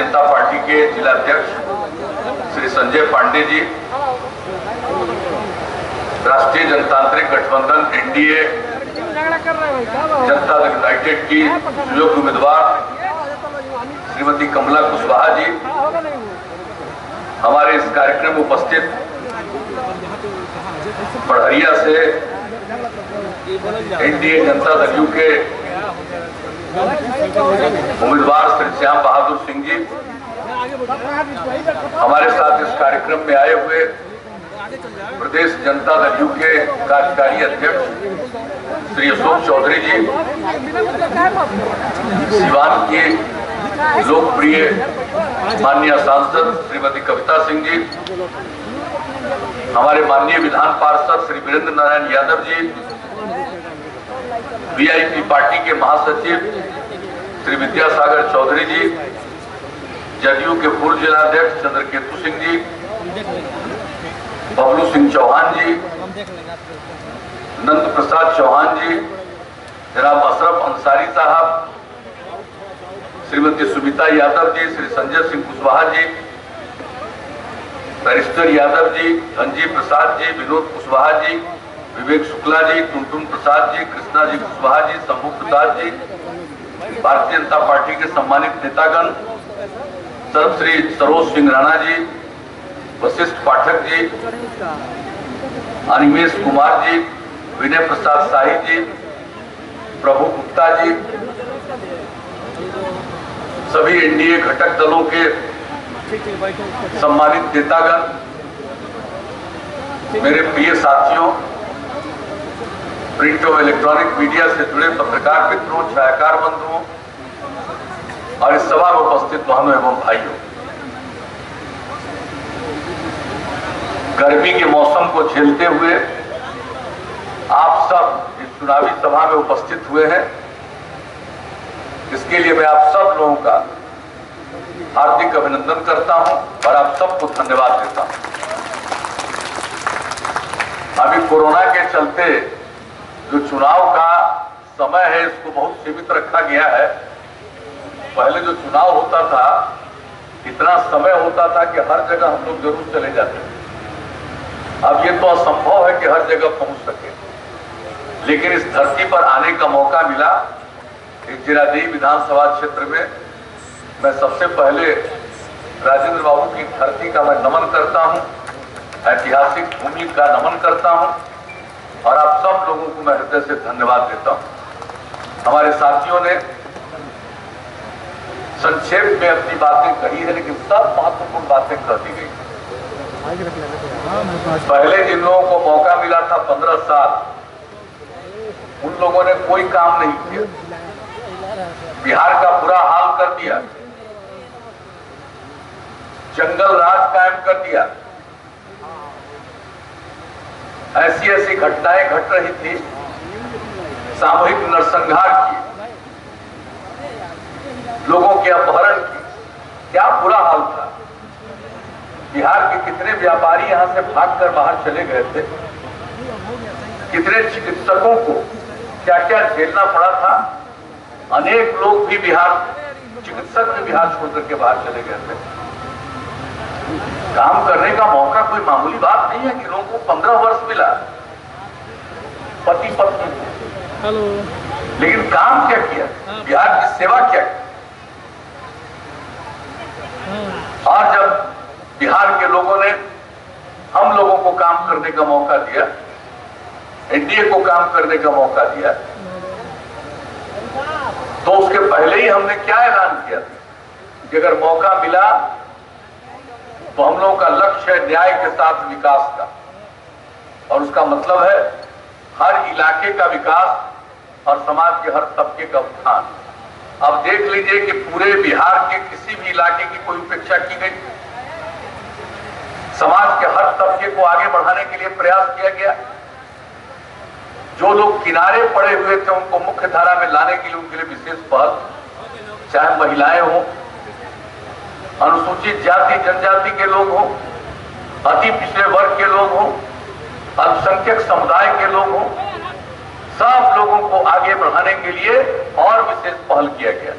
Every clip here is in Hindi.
जनता पार्टी के जिलाध्यक्ष श्री संजय पांडे जी, राष्ट्रीय जनतांत्रिक गठबंधन एनडीए जनता दल यूनाइटेड की सुयोग्य उम्मीदवार श्रीमती कमला कुशवाहा जी, हमारे इस कार्यक्रम में उपस्थित बढ़हरिया से एनडीए जनता दल यू के उम्मीदवार श्री श्याम बहादुर सिंह जी, हमारे साथ इस कार्यक्रम में आए हुए प्रदेश जनता दल यू के कार्यकारी अध्यक्ष श्री अशोक चौधरी जी, सिवान की लोकप्रिय माननीय सांसद श्रीमती कविता सिंह जी, हमारे माननीय विधान पार्षद श्री वीरेंद्र नारायण यादव जी, वीआईपी पार्टी के महासचिव श्री विद्यासागर चौधरी जी, जदयू के पूर्व जिलाध्यक्ष चंद्रकेतु सिंह जी, बबलू सिंह चौहान जी, नंद प्रसाद चौहान जी, जनाब अशरफ अंसारी साहब, श्रीमती सुमिता यादव जी, श्री संजय सिंह कुशवाहा जी, बैरिस्टर यादव जी, धनजी प्रसाद जी, विनोद कुशवाहा जी, विवेक शुक्ला जी, टुनटुन प्रसाद जी, कृष्णा जी कुशवाहा जी, शंभू प्रसाद जी, भारतीय जनता पार्टी के सम्मानित नेतागण सर्वश्री सरोज सिंह राणा जी, वशिष्ठ पाठक जी, अनिमेश कुमार जी, विनय प्रसाद शाही जी, प्रभु गुप्ता जी, सभी एनडीए घटक दलों के सम्मानित नेतागण, मेरे प्रिय साथियों, प्रिंट और इलेक्ट्रॉनिक मीडिया से जुड़े पत्रकार मित्रों, छायाकार बंधुओं और इस सभा में उपस्थित बहनों एवं भाइयों, गर्मी के मौसम को झेलते हुए आप सब इस चुनावी सभा में उपस्थित हुए हैं। इसके लिए मैं आप सब लोगों का हार्दिक अभिनंदन करता हूं और आप सबको धन्यवाद देता हूं। अभी कोरोना के चलते जो चुनाव का समय है इसको बहुत सीमित रखा गया है। पहले जो चुनाव होता था इतना समय होता था कि हर जगह हम लोग जरूर चले जाते थे। अब ये तो असंभव है कि हर जगह पहुंच सके, लेकिन इस धरती पर आने का मौका मिला। इस जिरादेई विधानसभा क्षेत्र में मैं सबसे पहले राजेंद्र बाबू की धरती का मैं नमन करता हूं, ऐतिहासिक भूमि का नमन करता हूं और आप सब लोगों को मैं हृदय से धन्यवाद देता हूं। हमारे साथियों ने संक्षेप में अपनी बातें कही है, लेकिन सब महत्वपूर्ण बातें कह दी गई। पहले जिन लोगों को मौका मिला था 15 साल, उन लोगों ने कोई काम नहीं किया, बिहार का बुरा हाल कर दिया, जंगल राज कायम कर दिया। ऐसी ऐसी घटनाएं घट रही थी, सामूहिक नरसंहार की, लोगों के अपहरण की, क्या बुरा हाल था। बिहार के कितने व्यापारी यहां से भागकर बाहर चले गए थे, कितने चिकित्सकों को क्या क्या झेलना पड़ा था। अनेक लोग भी चिकित्सक भी बिहार छोड़कर के बाहर चले गए थे। काम करने का मौका कोई मामूली बात नहीं है कि लोगों को 15 वर्ष मिला, पति पत्नी को, लेकिन काम क्या किया, बिहार की सेवा क्या की। और जब बिहार के लोगों ने हम लोगों को काम करने का मौका दिया, एनडीए को काम करने का मौका दिया, तो उसके पहले ही हमने क्या ऐलान किया था कि अगर मौका मिला तो हम लोगों का लक्ष्य है न्याय के साथ विकास का, और उसका मतलब है हर इलाके का विकास और समाज के हर तबके का उत्थान। अब देख लीजिए कि पूरे बिहार के किसी भी इलाके की कोई उपेक्षा की गई, समाज के हर तबके को आगे बढ़ाने के लिए प्रयास किया गया। जो लोग किनारे पड़े हुए थे उनको मुख्य धारा में लाने के लिए उनके लिए विशेष पहल, चाहे महिलाएं हों, अनुसूचित जाति जनजाति के लोग हों, अति पिछड़े वर्ग के लोग हों, अल्पसंख्यक समुदाय के लोग हों, सब लोगों को आगे बढ़ाने के लिए और विशेष पहल किया गया।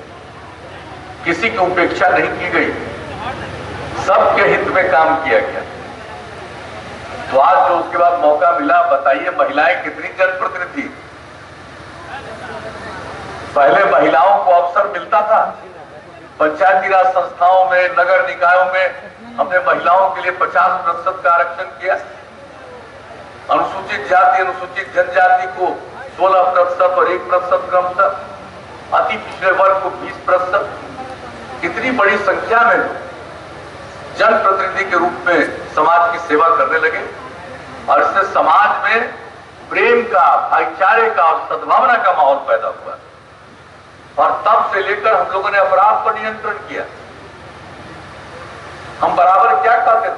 किसी की उपेक्षा नहीं की गई, सबके हित में काम किया गया। तो आज जो उसके बाद मौका मिला, बताइए महिलाएं कितनी जनप्रतिनिधि। पहले महिलाओं को अवसर मिलता था, पंचायती राज संस्थाओं में, नगर निकायों में हमने महिलाओं के लिए 50% का आरक्षण किया। अनुसूचित जाति अनुसूचित जनजाति को 16% और 1% क्रमशः, अति पिछड़े वर्ग को 20%। कितनी बड़ी संख्या में जनप्रतिनिधि के रूप में समाज की सेवा करने लगे और इससे समाज में प्रेम का, भाईचारे का और सद्भावना का माहौल पैदा हुआ। और तब से लेकर हम लोगों ने अपराध पर नियंत्रण किया। हम बराबर क्या कहते थे?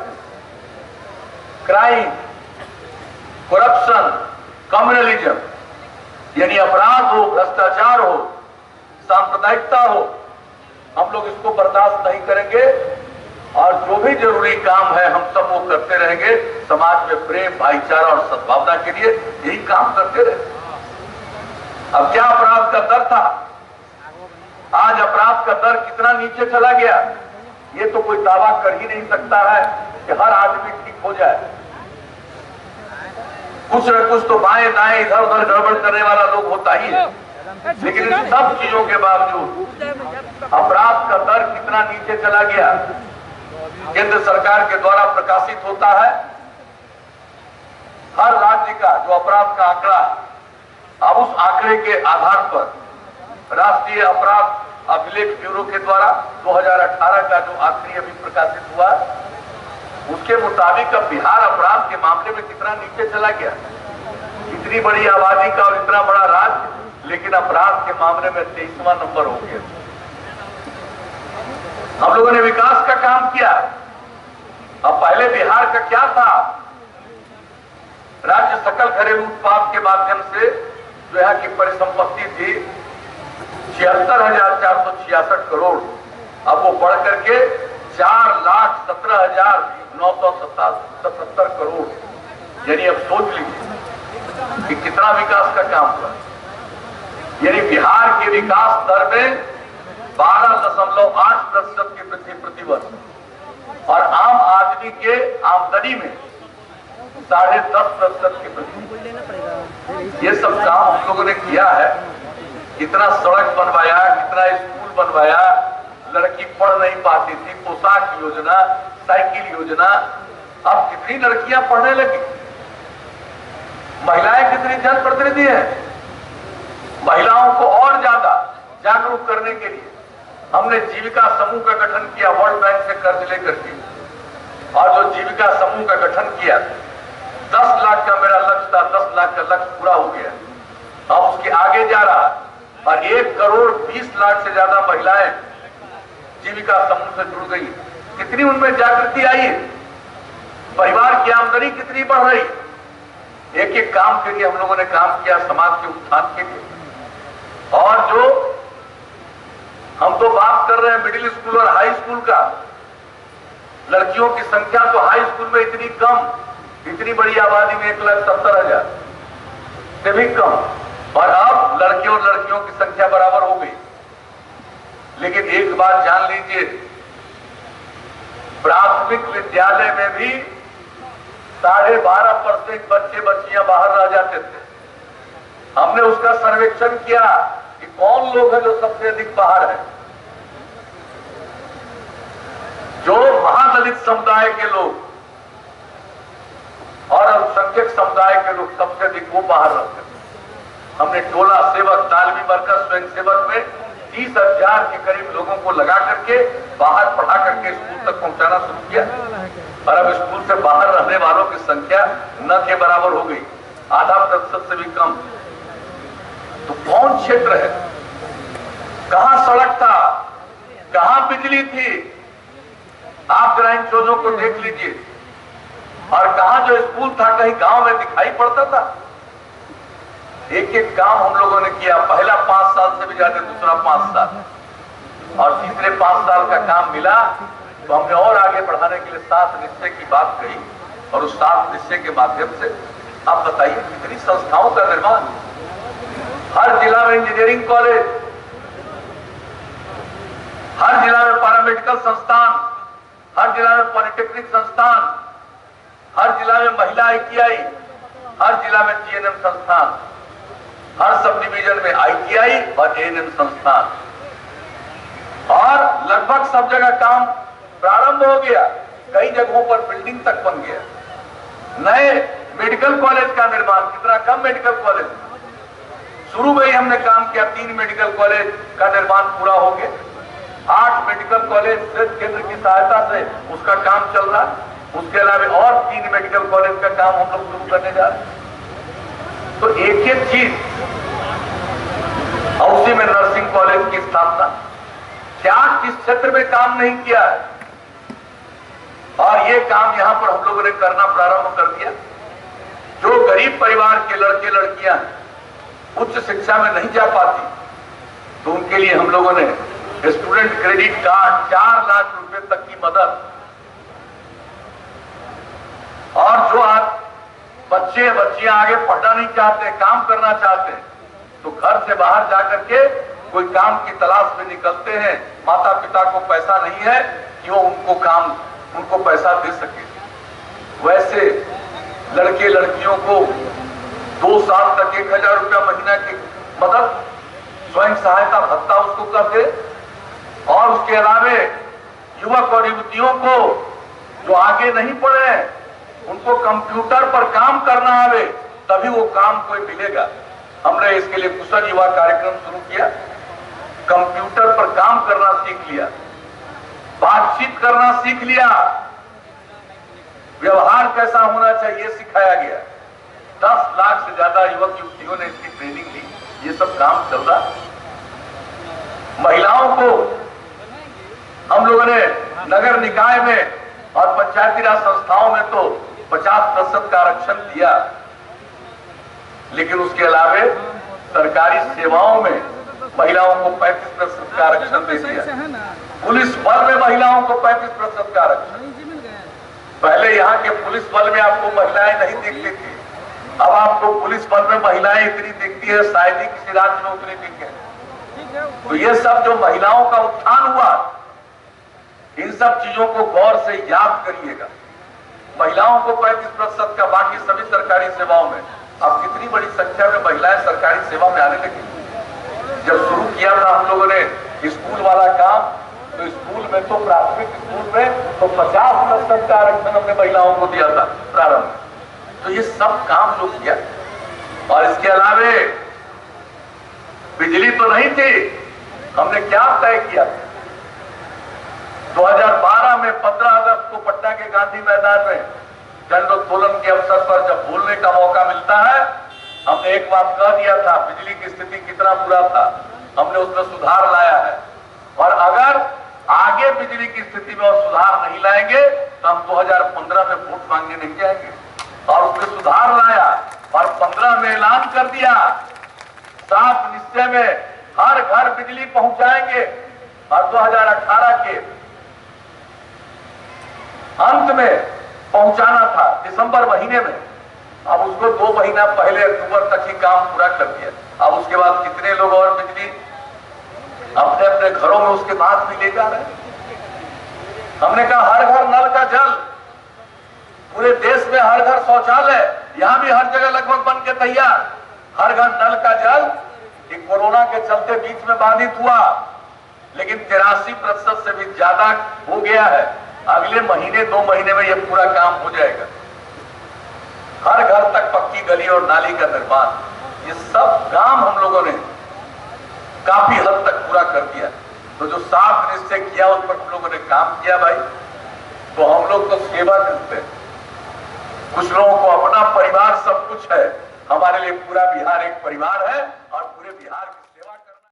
क्राइम, करप्शन, कम्युनलिज्म, यानी अपराध हो, भ्रष्टाचार हो, सांप्रदायिकता हो, हम लोग इसको बर्दाश्त नहीं करेंगे और जो भी जरूरी काम है हम सब वो करते रहेंगे। समाज में प्रेम, भाईचारा और सद्भावना के लिए यही काम करते रहे। अब क्या अपराध का दर था, आज अपराध का दर कितना नीचे चला गया, ये तो कोई दावा कर ही नहीं सकता है कि हर आदमी ठीक हो जाए। कुछ न कुछ तो बाएं दाएं इधर उधर गड़बड़ करने वाला लोग होता ही है, लेकिन इन सब चीजों के बावजूद अपराध का दर कितना नीचे चला गया, केंद्र सरकार के द्वारा प्रकाशित होता है हर राज्य का जो अपराध का आंकड़ा। अब उस आंकड़े के आधार पर राष्ट्रीय अपराध अभिलेख ब्यूरो के द्वारा 2018 का जो आखिरी अभी प्रकाशित हुआ, उसके मुताबिक अब बिहार अपराध के मामले में कितना नीचे चला गया। इतनी बड़ी आबादी का और इतना बड़ा राज्य, लेकिन अपराध के मामले में 23वां नंबर हो गया। हम लोगों ने विकास का काम किया। अब पहले बिहार का क्या था, राज्य सकल घरेलू उत्पाद के माध्यम से जो यहाँ की परिसंपत्ति थी 76,466 करोड़, अब वो बढ़ करके 4,17,977 करोड़, यानी अब सोच लीजिए कि कितना विकास का काम हुआ। यानी बिहार के विकास दर में 12.8% की वृद्धि प्रतिवर्ष और आम आदमी के आमदनी में 10.5% की वृद्धि। ये सब काम हम लोगों ने किया है। कितना सड़क बनवाया, कितना स्कूल बनवाया, लड़की पढ़ नहीं पाती थी, पोशाक योजना, साइकिल योजना, अब कितनी लड़कियां पढ़ने लगी। महिलाएं कितनी जनप्रतिनिधि हैं। महिलाओं को और ज्यादा जागरूक करने के लिए हमने जीविका समूह का गठन किया, वर्ल्ड बैंक से कर्ज लेकर के, और जो जीविका समूह का गठन किया 10 लाख का मेरा लक्ष्य था, 10 लाख का लक्ष्य पूरा हो गया। अब उसके आगे जा रहा और 1,20,00,000 से ज्यादा महिलाएं जीविका समूह से जुड़ गई। कितनी उनमें जागृति आई, परिवार की आमदनी कितनी बढ़ रही। एक एक काम के लिए हम लोगों ने काम किया, समाज के उत्थान के लिए। और जो हम तो बात कर रहे हैं मिडिल स्कूल और हाई स्कूल का, लड़कियों की संख्या तो हाई स्कूल में इतनी कम, इतनी बड़ी आबादी में 1,70,000 से भी कम, और अब लड़के और लड़कियों की संख्या बराबर हो गई। लेकिन एक बात जान लीजिए, प्राथमिक विद्यालय में भी 12.5% बच्चे बच्चियां बाहर रह जाते थे। हमने उसका सर्वेक्षण किया कि कौन लोग हैं जो सबसे अधिक बाहर है। जो महादलित समुदाय के लोग और अल्पसंख्यक समुदाय के लोग सबसे अधिक वो बाहर रहते थे। हमने टोला सेवक, तालमी मरकज, स्वयं सेवक में 30,000 के करीब लोगों को लगा करके बाहर पढ़ा करके स्कूल तक पहुंचाना शुरू किया। और अब स्कूल से बाहर रहने वालों की संख्या न के बराबर हो गई, 0.5% से भी कम। तो कौन क्षेत्र है, कहां सड़क था, कहां बिजली थी, आप जरा इन चीजों को देख लीजिए। और कहां जो स्कूल था कहीं गांव में दिखाई पड़ता था। एक एक काम हम लोगों ने किया। पहला 5 साल से भी ज्यादा, दूसरा 5 साल और तीसरे 5 साल का काम मिला तो हमने और आगे बढ़ाने के लिए 7 निश्चय की बात कही। और उस 7 निश्चय के माध्यम से आप बताइए कितनी संस्थाओं का निर्माण। हर जिला में इंजीनियरिंग कॉलेज, हर मेडिकल संस्थान, हर जिला में पॉलिटेक्निक संस्थान, हर जिला में महिला ITI, हर जिला में GNM संस्थान, हर सब डिवीजन में ITI और ANM संस्थान, और लगभग सब जगह काम प्रारंभ हो गया। कई जगहों पर बिल्डिंग तक बन गया। नए मेडिकल कॉलेज का निर्माण, कितना कम मेडिकल कॉलेज, शुरू में ही हमने काम किया। 3 मेडिकल कॉलेज का निर्माण पूरा हो गया। 8 मेडिकल कॉलेज केंद्र की सहायता से उसका काम चल रहा है। उसके अलावा और 3 मेडिकल कॉलेज का काम हम लोग शुरू करने जा रहे हैं। तो एक एक चीज, और उसी में नर्सिंग कॉलेज की स्थापना, क्या किस क्षेत्र में काम नहीं किया है, और ये काम यहां पर हम लोगों ने करना प्रारंभ कर दिया। जो गरीब परिवार के लड़के लड़कियां उच्च शिक्षा में नहीं जा पाती, तो उनके लिए हम लोगों ने स्टूडेंट क्रेडिट कार्ड, 4 लाख रुपए तक की मदद, और जो आज बच्चियां आगे पढ़ना नहीं चाहते, काम करना चाहते, तो घर से बाहर जाकर के कोई काम की तलाश में निकलते हैं, माता पिता को पैसा नहीं है कि वो उनको पैसा दे सके, वैसे लड़के लड़कियों को 2 साल तक 1000 रुपया महीना की मदद, स्वयं सहायता भत्ता उसको कर दे। और उसके अलावे युवक और युवतियों को जो आगे नहीं पढ़े हैं, उनको कंप्यूटर पर काम करना आवे, तभी वो काम कोई मिलेगा। हमने इसके लिए कुशल युवा कार्यक्रम शुरू किया। कंप्यूटर पर काम करना सीख लिया, बातचीत करना सीख लिया, व्यवहार कैसा होना चाहिए सिखाया गया। 10 लाख से ज्यादा युवक युवतियों ने इसकी ट्रेनिंग ली। ये सब काम चल रहा। महिलाओं को हम लोगों ने नगर निकाय में और पंचायती राज संस्थाओं में तो 50% का आरक्षण दिया, लेकिन उसके अलावे सरकारी सेवाओं में महिलाओं को 35% का आरक्षण दे दिया। पुलिस बल में महिलाओं को 35% का आरक्षण। पहले यहाँ के पुलिस बल में आपको महिलाएं नहीं दिखती थी, अब आपको पुलिस बल में महिलाएं इतनी दिखती है, शायद ही किसी राज्य में उतनी दिखे। तो ये सब जो महिलाओं का उत्थान हुआ, इन सब चीजों को गौर से याद करिएगा। महिलाओं को 35% का, बाकी सभी सरकारी सेवाओं में। अब कितनी बड़ी संख्या में महिलाएं सरकारी सेवा में आने लगी। जब शुरू किया था हम लोगों ने स्कूल वाला काम, तो स्कूल में तो प्राथमिक स्कूल में तो 50% का आरक्षण हमने महिलाओं को दिया था प्रारंभ। तो ये सब काम जो किया, और इसके अलावे बिजली तो नहीं थी, हमने क्या तय किया। 2012 में 15 अगस्त को पटना के गांधी मैदान में झंडोत्तोलन के अवसर पर जब बोलने का मौका मिलता है, हमने एक बात कह दिया था, बिजली की स्थिति कितना बुरा था, हमने उसमें सुधार लाया है, और अगर आगे बिजली की स्थिति में और सुधार नहीं लाएंगे तो हम 2015 में वोट मांगने नहीं जाएंगे। और उसमें सुधार लाया, और 15 में ऐलान कर दिया, साफ निश्चय में हर घर बिजली पहुंचाएंगे। और 2018 के अंत में पहुंचाना था, दिसंबर महीने में। अब उसको 2 महीना पहले अक्टूबर तक ही काम पूरा कर दिया। अब उसके बाद कितने लोग और बिजली अपने अपने घरों में उसके बाद भी ले जा रहे हैं। हमने कहा हर घर नल का जल, पूरे देश में हर घर शौचालय, यहां भी हर जगह लगभग बन के तैयार। हर घर नल का जल, कि कोरोना के चलते बीच में बाधित हुआ, लेकिन 83% से भी ज्यादा हो गया है। अगले महीने 2 महीने में यह पूरा काम हो जाएगा। हर घर तक पक्की गली और नाली का निर्माण, ये सब काम हम लोगों ने काफी हद तक पूरा कर दिया। तो जो साफ निश्चय किया उस पर हम लोगों ने काम किया भाई। तो हम लोग तो सेवा करते हैं, कुछ लोगों को अपना परिवार सब कुछ है, हमारे लिए पूरा बिहार एक परिवार है, और पूरे बिहार